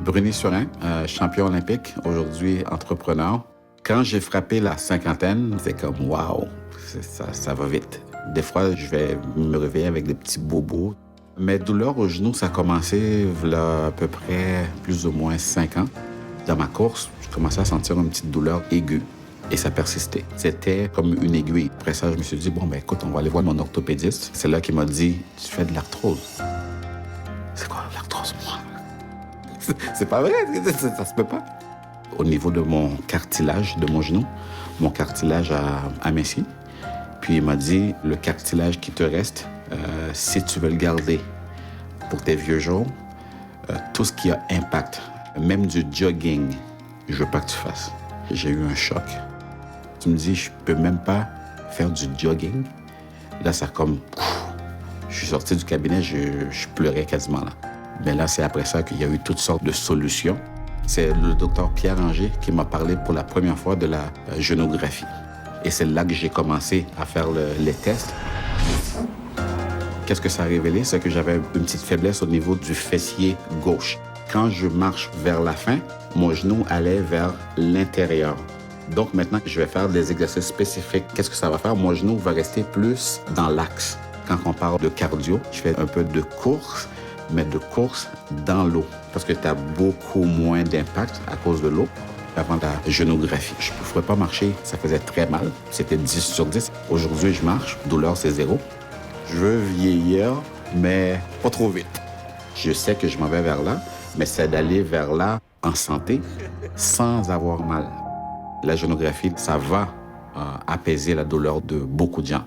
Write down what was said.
Bruni Surin, champion olympique, aujourd'hui entrepreneur. Quand j'ai frappé la cinquantaine, c'est comme waouh, ça va vite. Des fois, je vais me réveiller avec des petits bobos. Mes douleurs au genou, ça a commencé il y a à peu près plus ou moins 5 ans. Dans ma course, je commençais à sentir une petite douleur aiguë. Et ça persistait. C'était comme une aiguille. Après ça, je me suis dit, bon, ben écoute, on va aller voir mon orthopédiste. C'est là qu'il m'a dit, tu fais de l'arthrose. C'est quoi l'arthrose, moi? C'est pas vrai, ça se peut pas. Au niveau de mon cartilage de mon genou, mon cartilage a aminci. Puis il m'a dit, le cartilage qui te reste, si tu veux le garder pour tes vieux jours, tout ce qui a impact, même du jogging, je veux pas que tu fasses. J'ai eu un choc. Tu me dis, je peux même pas faire du jogging. Là, ça comme... Je suis sorti du cabinet, je pleurais quasiment là. Mais là, c'est après ça qu'il y a eu toutes sortes de solutions. C'est le docteur Pierre Anger qui m'a parlé pour la première fois de la génographie. Et c'est là que j'ai commencé à faire les tests. Qu'est-ce que ça a révélé? C'est que j'avais une petite faiblesse au niveau du fessier gauche. Quand je marche vers la fin, mon genou allait vers l'intérieur. Donc maintenant, je vais faire des exercices spécifiques. Qu'est-ce que ça va faire? Mon genou va rester plus dans l'axe. Quand on parle de cardio, je fais un peu de course, mais de course dans l'eau. Parce que tu as beaucoup moins d'impact à cause de l'eau avant la génographie. Je ne pouvais pas marcher, ça faisait très mal. C'était 10 sur 10. Aujourd'hui, je marche, douleur, c'est 0. Je veux vieillir, mais pas trop vite. Je sais que je m'en vais vers là, mais c'est d'aller vers là en santé, sans avoir mal. La génographie, ça va apaiser la douleur de beaucoup de gens.